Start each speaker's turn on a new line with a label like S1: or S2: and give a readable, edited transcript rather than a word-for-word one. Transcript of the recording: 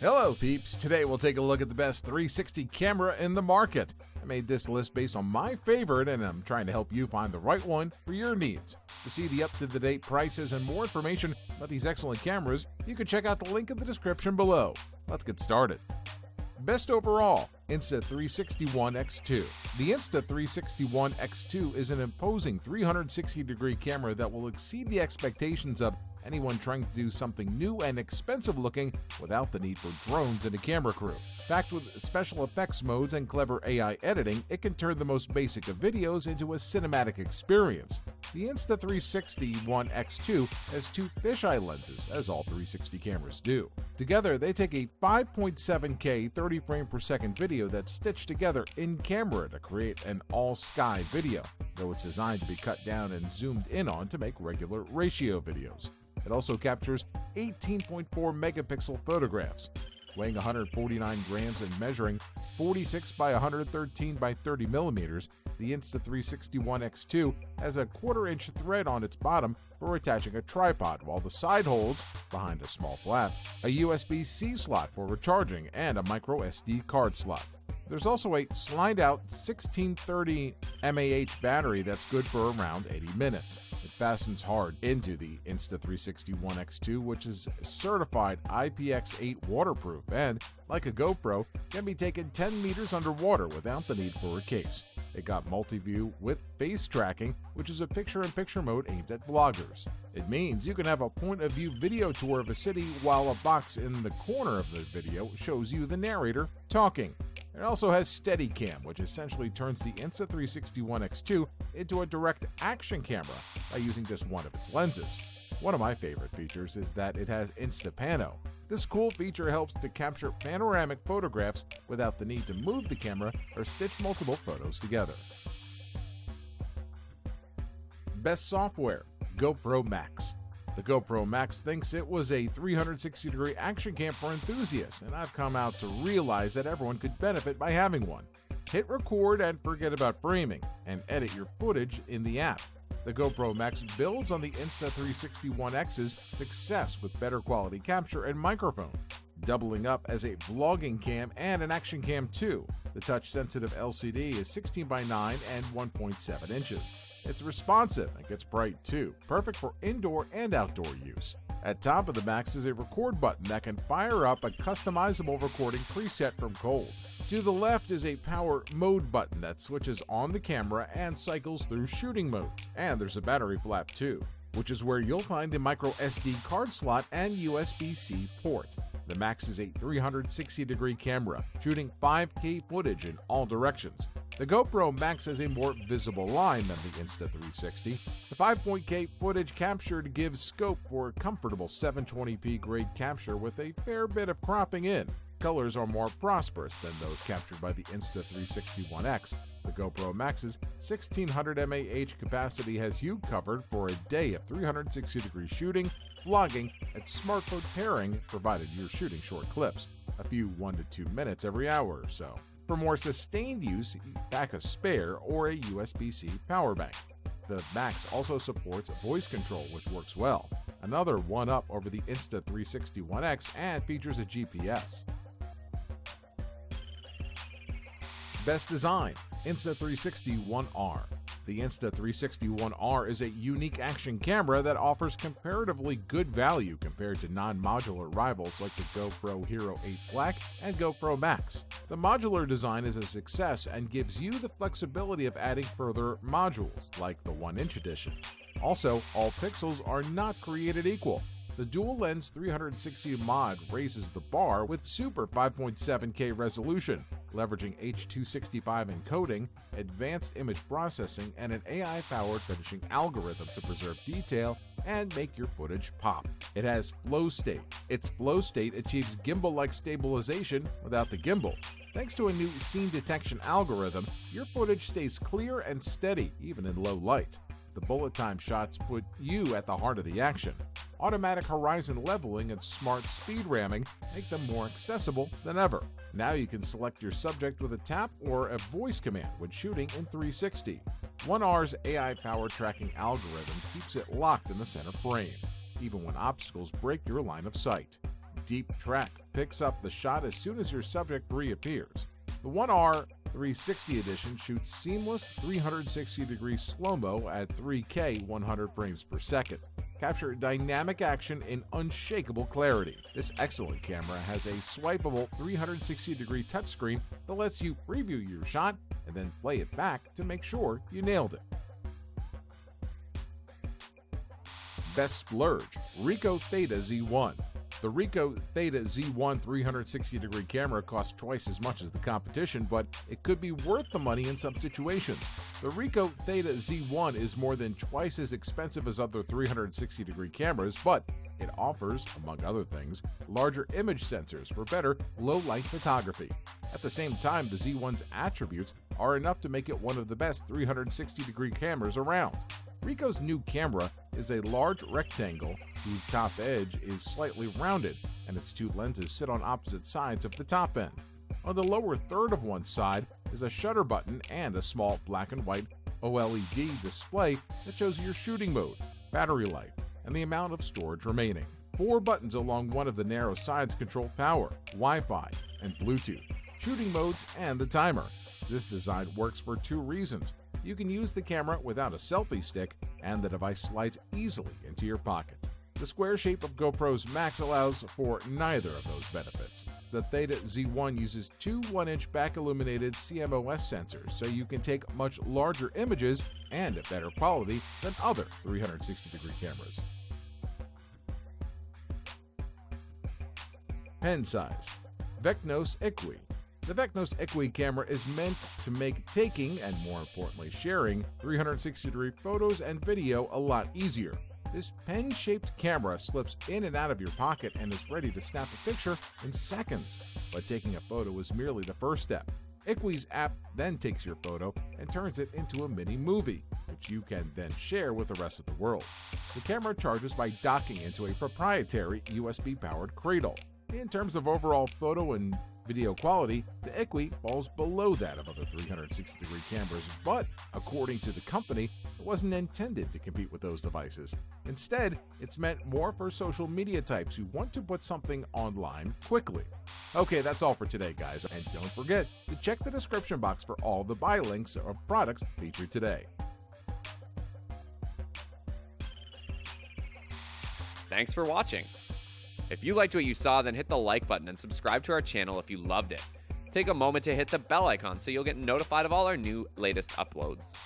S1: Hello peeps, today we'll take a look at the best 360 camera in the market. I made this list based on my favorite and I'm trying to help you find the right one for your needs. To see the up-to-the-date prices and more information about these excellent cameras, you can check out the link in the description below. Let's get started. Best overall, Insta360 One X2. The Insta360 One X2 is an imposing 360-degree camera that will exceed the expectations of anyone trying to do something new and expensive looking without the need for drones and a camera crew. Packed with special effects modes and clever AI editing, it can turn the most basic of videos into a cinematic experience. The Insta360 One X2 has two fisheye lenses, as all 360 cameras do. Together, they take a 5.7K 30 frame per second video that's stitched together in camera to create an all-sky video, though it's designed to be cut down and zoomed in on to make regular ratio videos. It also captures 18.4 megapixel photographs. Weighing 149 grams and measuring 46 by 113 by 30 millimeters, the Insta360 One X2 has a 1/4-inch thread on its bottom for attaching a tripod, while the side holds, behind a small flap, a USB-C slot for recharging and a microSD card slot. There's also a slide-out 1630 mAh battery that's good for around 80 minutes. It fastens hard into the Insta360 One X2, which is certified IPX8 waterproof and, like a GoPro, can be taken 10 meters underwater without the need for a case. It got MultiView with face tracking, which is a picture-in-picture mode aimed at vloggers. It means you can have a point-of-view video tour of a city while a box in the corner of the video shows you the narrator talking. It also has Steadicam, which essentially turns the Insta360 One X2 into a direct action camera by using just one of its lenses. One of my favorite features is that it has InstaPano. This cool feature helps to capture panoramic photographs without the need to move the camera or stitch multiple photos together. Best software, GoPro Max. The GoPro Max thinks it was a 360-degree action cam for enthusiasts, and I've come out to realize that everyone could benefit by having one. Hit record and forget about framing, and edit your footage in the app. The GoPro Max builds on the Insta360 One X's success with better quality capture and microphone, doubling up as a vlogging cam and an action cam too. The touch-sensitive LCD is 16 by 9 and 1.7 inches. It's responsive and gets bright too, perfect for indoor and outdoor use. At top of the Max is a record button that can fire up a customizable recording preset from cold. To the left is a power mode button that switches on the camera and cycles through shooting modes. And there's a battery flap too, which is where you'll find the microSD card slot and USB-C port. The Max is a 360-degree camera, shooting 5K footage in all directions. The GoPro Max has a more visible line than the Insta360. The 5.K footage captured gives scope for comfortable 720p grade capture with a fair bit of cropping in. Colors are more prosperous than those captured by the Insta360 One X. The GoPro Max's 1600 mAh capacity has you covered for a day of 360-degree shooting, vlogging, and smartphone pairing, provided you're shooting short clips, a few 1 to 2 minutes every hour or so. For more sustained use, pack a spare or a USB-C power bank. The Max also supports voice control, which works well. Another one-up over the Insta360 One X and features a GPS. Best design, Insta360 One R. The Insta360 One R is a unique action camera that offers comparatively good value compared to non-modular rivals like the GoPro Hero 8 Black and GoPro Max. The modular design is a success and gives you the flexibility of adding further modules, like the 1-inch edition. Also, all pixels are not created equal. The dual-lens 360 mod raises the bar with super 5.7K resolution, leveraging H.265 encoding, advanced image processing, and an AI-powered finishing algorithm to preserve detail and make your footage pop. It has flow state. Its flow state achieves gimbal-like stabilization without the gimbal. Thanks to a new scene detection algorithm, your footage stays clear and steady even in low light. The bullet time shots put you at the heart of the action. Automatic horizon leveling and smart speed ramming make them more accessible than ever. Now you can select your subject with a tap or a voice command when shooting in 360. One R's AI-powered tracking algorithm keeps it locked in the center frame, even when obstacles break your line of sight. deep track picks up the shot as soon as your subject reappears. The 1R 360 edition shoots seamless 360-degree slow-mo at 3K 100 frames per second. Capture dynamic action in unshakable clarity. This excellent camera has a swipeable 360-degree touchscreen that lets you preview your shot and then play it back to make sure you nailed it. Best Splurge, Ricoh Theta Z1. The Ricoh Theta Z1 360-degree camera costs twice as much as the competition, but it could be worth the money in some situations. The Ricoh Theta Z1 is more than twice as expensive as other 360-degree cameras, but it offers, among other things, larger image sensors for better low-light photography. At the same time, the Z1's attributes are enough to make it one of the best 360-degree cameras around. Ricoh's new camera is a large rectangle whose top edge is slightly rounded, and its two lenses sit on opposite sides of the top end. On the lower third of one side is a shutter button and a small black and white OLED display that shows your shooting mode, battery life, and the amount of storage remaining. 4 buttons along one of the narrow sides control power, Wi-Fi, and Bluetooth, shooting modes, and the timer. This design works for 2 reasons. You can use the camera without a selfie stick, and the device slides easily into your pocket. The square shape of GoPro's Max allows for neither of those benefits. The Theta Z1 uses 2 1-inch back-illuminated CMOS sensors, so you can take much larger images and at better quality than other 360-degree cameras. Pen size. Vecnos Equi. The Vecnos Equi camera is meant to make taking, and more importantly sharing, 360-degree photos and video a lot easier. This pen-shaped camera slips in and out of your pocket and is ready to snap a picture in seconds. But taking a photo is merely the first step. Equi's app then takes your photo and turns it into a mini movie, which you can then share with the rest of the world. The camera charges by docking into a proprietary USB-powered cradle. In terms of overall photo and video quality, the Equi falls below that of other 360-degree cameras, but according to the company, it wasn't intended to compete with those devices. Instead, it's meant more for social media types who want to put something online quickly. Okay, that's all for today, guys, and don't forget to check the description box for all the buy links of products featured today.
S2: Thanks for watching. If you liked what you saw, then hit the like button and subscribe to our channel if you loved it. Take a moment to hit the bell icon so you'll get notified of all our latest uploads.